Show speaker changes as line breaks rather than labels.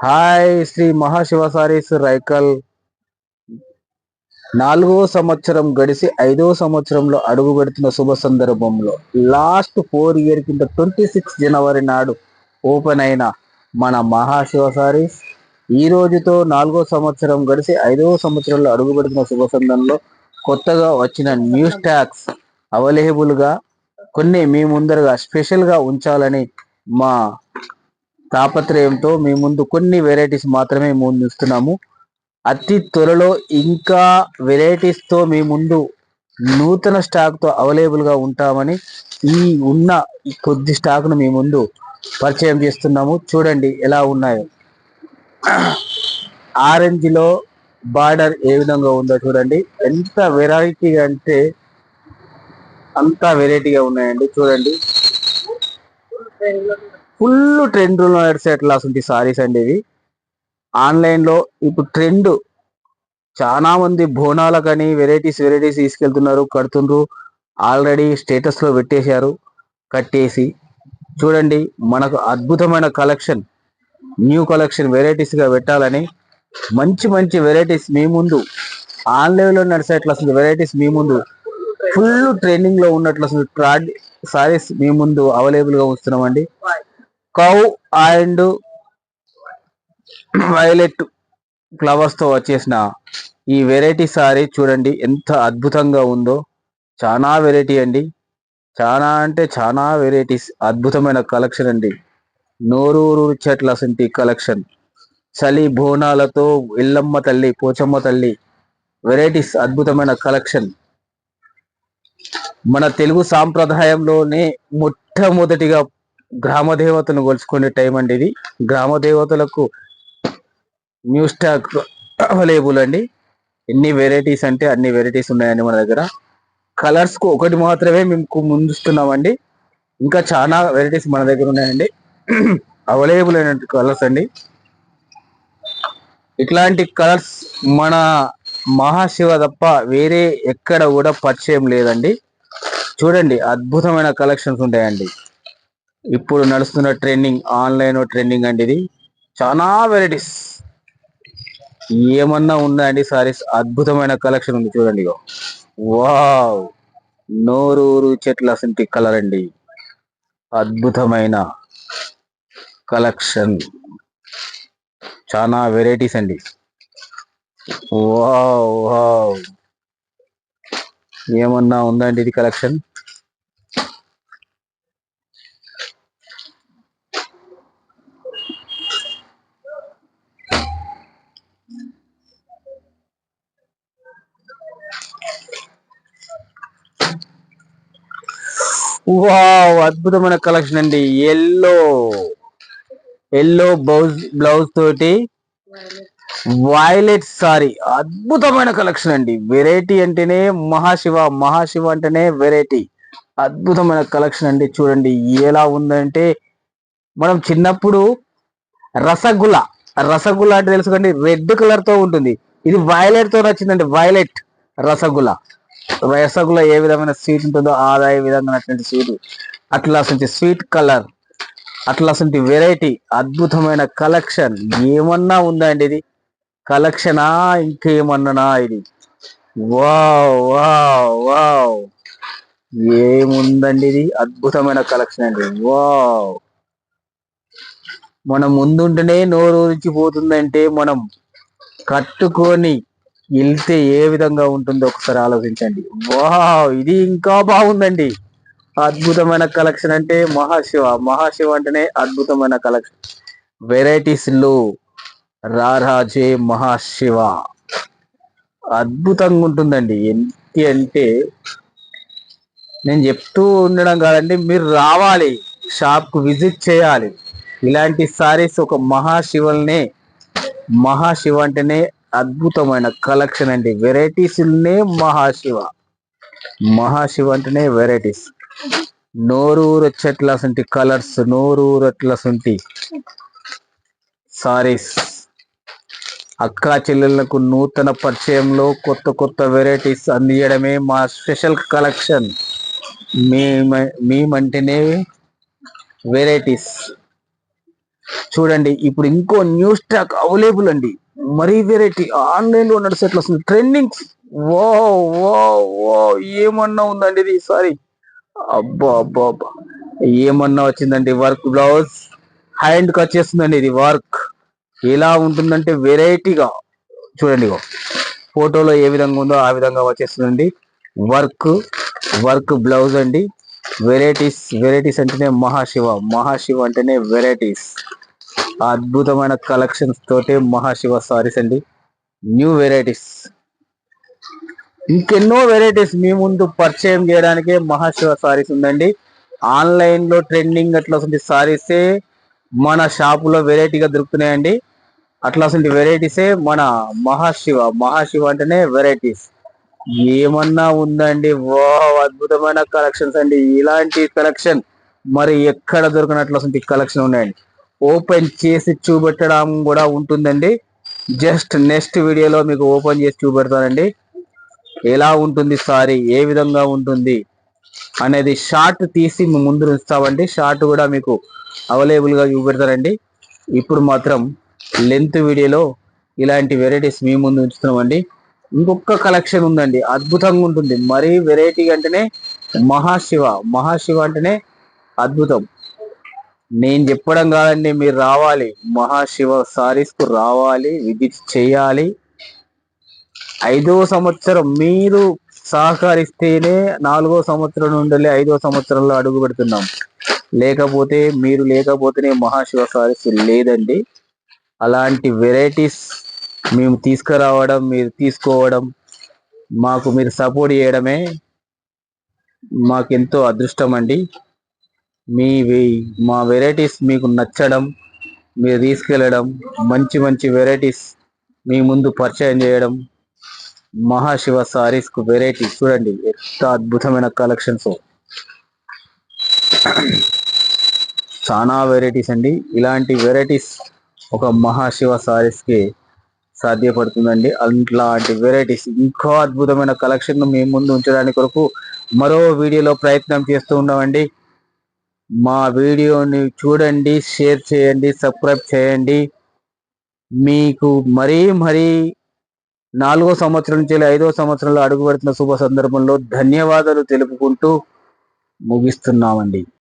Hi Shri Mahashiva saris రైకల్. 4వ సంవత్సరం గడిసి 5వ సంవత్సరంలో అడుగు పెడుతున్న శుభ సందర్భంలో లాస్ట్ 4 ఇయర్ కింద 26 జనవరి నాడు ఓపెన్ అయిన మన మహాశివ సారీస్ ఈ రోజుతో 4వ సంవత్సరం గడిసి 5వ సంవత్సరంలో అడుగు పెడుతున్న శుభ సందర్భంలో కొత్తగా వచ్చిన న్యూ స్టాక్స్ అవైలబుల్గా కొన్ని మీ ముందరగా స్పెషల్గా ఉంచాలని మా తాపత్రయంతో మీ ముందు కొన్ని వెరైటీస్ మాత్రమే ముందుస్తున్నాము. అతి త్వరలో ఇంకా వెరైటీస్తో మీ ముందు నూతన స్టాక్తో అవైలబుల్గా ఉంటామని ఈ ఉన్న ఈ కొద్ది స్టాక్ను మీ ముందు పరిచయం చేస్తున్నాము. చూడండి ఎలా ఉన్నాయో. ఆరెంజ్లో బార్డర్ ఏ విధంగా ఉందో చూడండి. ఎంత వెరైటీగా అంటే అంత వెరైటీగా ఉన్నాయండి. చూడండి, ఫుల్ ట్రెండ్ నడిచేట్లా ఉంటుంది సారీస్ అండి ఇవి. ఆన్లైన్లో ఇప్పుడు ట్రెండ్, చాలా మంది బోనాలకని వెరైటీస్ తీసుకెళ్తున్నారు, కడుతుండ్రు. ఆల్రెడీ స్టేటస్లో పెట్టేశారు కట్టేసి. చూడండి, మనకు అద్భుతమైన కలెక్షన్, న్యూ కలెక్షన్ వెరైటీస్గా పెట్టాలని మంచి మంచి వెరైటీస్ మీ ముందు ఆన్లైన్లో నడిచేట్లా అసలు వెరైటీస్ మీ ముందు ఫుల్ ట్రెండింగ్లో ఉన్నట్లు అసలు సారీస్ మీ ముందు అవైలబుల్గా వస్తున్నామండి. కౌ అండ్ వైలెట్ ఫ్లవర్స్ తో వచ్చేసిన ఈ వెరైటీ సారీ చూడండి ఎంత అద్భుతంగా ఉందో. చాలా వెరైటీ అండి, చాలా అంటే చాలా వెరైటీస్, అద్భుతమైన కలెక్షన్ అండి. నోరూరు చెట్ల సంటి కలెక్షన్, చలి బోనాలతో ఎల్లమ్మ తల్లి, పోచమ్మ తల్లి వెరైటీస్, అద్భుతమైన కలెక్షన్. మన తెలుగు సాంప్రదాయంలోనే మొట్టమొదటిగా గ్రామ దేవతను కొలుచుకునే టైం అండి ఇది. గ్రామ దేవతలకు న్యూ స్టాక్ అవైలబుల్ అండి. ఎన్ని వెరైటీస్ అంటే అన్ని వెరైటీస్ ఉన్నాయండి మన దగ్గర. కలర్స్ కు ఒకటి మాత్రమే మేము ముందుస్తున్నామండి, ఇంకా చాలా వెరైటీస్ మన దగ్గర ఉన్నాయండి. అవైలబుల్ అయిన కలర్స్ అండి. ఇట్లాంటి కలర్స్ మన మహాశివ తప్ప వేరే ఎక్కడ కూడా పరిచయం లేదండి. చూడండి, అద్భుతమైన కలెక్షన్స్ ఉంటాయండి. ఇప్పుడు నడుస్తున్న ట్రెండింగ్, ఆన్లైన్ ట్రెండింగ్ అండి ఇది. చాలా వెరైటీస్ ఏమన్నా ఉందా అండి సారీస్. అద్భుతమైన కలెక్షన్ ఉంది చూడండి. వావ్, నోరూరు చెట్ల సంటి కలర్ అండి, అద్భుతమైన కలెక్షన్, చాలా వెరైటీస్ అండి. వావ్ వావ్, ఏమన్నా ఉందండి ఇది కలెక్షన్. వావ్, అద్భుతమైన కలెక్షన్ అండి. ఎల్లో బ్లౌజ్ తోటి వైలెట్ సారీ, అద్భుతమైన కలెక్షన్ అండి. వెరైటీ అంటేనే మహాశివ అంటేనే వెరైటీ, అద్భుతమైన కలెక్షన్ అండి. చూడండి ఎలా ఉందంటే, మనం చిన్నప్పుడు రసగుల్లా అంటే తెలుసు కండి, రెడ్ కలర్ తో ఉంటుంది. ఇది వైలెట్ తో వచ్చిందండి. వైలెట్ రసగుల్లా. ఏ విధమైన స్వీట్ ఉంటుందో ఆదాయ విధంగా నచ్చినట్టు స్వీట్, అట్లా స్వీట్ కలర్, అట్లా వెరైటీ, అద్భుతమైన కలెక్షన్. ఏమన్నా ఉందా అండి ఇది కలెక్షనా, ఇంకేమన్నా ఇది. వావ్ వావ్ వావ్, ఏముందండి ఇది, అద్భుతమైన కలెక్షన్ అండి. వావ్, మనం ముందుంటేనే నోరు పోతుందంటే మనం కట్టుకొని వెళ్తే ఏ విధంగా ఉంటుందో ఒకసారి ఆలోచించండి. వావ్, ఇది ఇంకా బాగుందండి. అద్భుతమైన కలెక్షన్ అంటే మహాశివ అంటేనే అద్భుతమైన కలెక్షన్. వెరైటీస్ లో రారాజే మహాశివ, అద్భుతంగా ఉంటుందండి. ఏంటి అంటే నేను చెప్తూ ఉండడం కాదండి, మీరు రావాలి, షాప్ కు విజిట్ చేయాలి. ఇలాంటి సారీస్ ఒక మహాశివ అంటేనే అద్భుతమైన కలెక్షన్ అండి. వెరైటీస్ మహాశివ అంటేనే వెరైటీస్. నోరూరొచ్చట్లసంటి కలర్స్, నోరూరట్లసంటి సారీస్. అక్కా చెల్లెళ్లకు నూతన పరిచయంలో కొత్త వెరైటీస్ అందించడమే మా స్పెషల్ కలెక్షన్. మేమంటేనే వెరైటీస్. చూడండి ఇప్పుడు ఇంకో న్యూ స్టాక్ అవైలబుల్ అండి. మరీ వెరైటీ ఆన్లైన్ లో నడిచేట్లు వస్తుంది ట్రెండింగ్. ఓ ఓ ఓ ఏమన్నా ఉందండి ఇది ఈసారి. అబ్బా అబ్బా అబ్బా ఏమన్నా వచ్చిందండి. వర్క్ బ్లౌజ్ హ్యాండ్ కి వచ్చేస్తుందండి. ఇది వర్క్ ఎలా ఉంటుందంటే వెరైటీగా చూడండి. ఫోటోలో ఏ విధంగా ఉందో ఆ విధంగా వచ్చేస్తుందండి. వర్క్ వర్క్ బ్లౌజ్ అండి. వెరైటీస్ వెరైటీస్ అంటేనే మహాశివ. మహాశివ అంటేనే వెరైటీస్. అద్భుతమైన కలెక్షన్స్ తోటి మహాశివ సారీస్ అండి. న్యూ వెరైటీస్ ఇంకెన్నో వెరైటీస్ మీ ముందు పరిచయం చేయడానికే మహాశివ సారీస్ ఉందండి. ఆన్లైన్ లో ట్రెండింగ్ అట్లా సారీసే మన షాపులో వెరైటీగా దొరుకుతున్నాయండి. అట్లాంటి వెరైటీసే మన మహాశివ. మహాశివ అంటేనే వెరైటీస్. ఏమన్నా ఉందండి. వా అద్భుతమైన కలెక్షన్స్ అండి. ఇలాంటి కలెక్షన్ మరి ఎక్కడ దొరికినట్లు కలెక్షన్ ఉన్నాయండి. ఓపెన్ చేసి చూపెట్టడం కూడా ఉంటుందండి. జస్ట్ నెక్స్ట్ వీడియోలో మీకు ఓపెన్ చేసి చూపెడతానండి. ఎలా ఉంటుంది సారీ, ఏ విధంగా ఉంటుంది అనేది షార్ట్ తీసి ముందు ఉంచుతామండి. షార్ట్ కూడా మీకు అవైలబుల్ గా చూపెడతారండి. ఇప్పుడు మాత్రం లెంత్ వీడియోలో ఇలాంటి వెరైటీస్ మీ ముందు ఉంచుతున్నామండి. ఇంకొక కలెక్షన్ ఉందండి, అద్భుతంగా ఉంటుంది. మరీ వెరైటీ అంటేనే మహాశివ. మహాశివ అంటేనే అద్భుతం. నేను చెప్పడం కాదండి, మీరు రావాలి. మహాశివ సారీస్ కు రావాలి, విజిట్ చేయాలి. 5వ సంవత్సరం మీరు సహకరిస్తేనే 4వ సంవత్సరం నుండి 5వ సంవత్సరంలో అడుగు పెడుతున్నాం. లేకపోతే మీరు లేకపోతేనే మహాశివ సారీస్ లేదండి. అలాంటి వెరైటీస్ మేము తీసుకురావడం, మీరు తీసుకోవడం, మాకు మీరు సపోర్ట్ చేయడమే మాకెంతో అదృష్టం అండి. మా వెరైటీస్ మీకు నచ్చడం, మీరు తీసుకెళ్ళడం, మంచి మంచి వెరైటీస్ మీ ముందు పరిచయం చేయడం. మహాశివ సారీస్ కు వెరైటీ చూడండి ఎంత అద్భుతమైన కలెక్షన్స్. చాలా వెరైటీస్ అండి. ఇలాంటి వెరైటీస్ ఒక మహాశివ సారీస్ కి సాధ్యపడుతుందండి. అలాంటి వెరైటీస్ ఇంకా అద్భుతమైన కలెక్షన్ మీ ముందు ఉంచడానికి కొరకు మరో వీడియోలో ప్రయత్నం చేస్తూ ఉన్నామండి. మా వీడియోని చూడండి, షేర్ చేయండి, సబ్స్క్రైబ్ చేయండి. మీకు మరీ 4వ సంవత్సరం నుంచి 5వ సంవత్సరంలో అడుగు పెడుతున్న శుభ సందర్భంలో ధన్యవాదాలు తెలుపుకుంటూ ముగిస్తున్నామండి.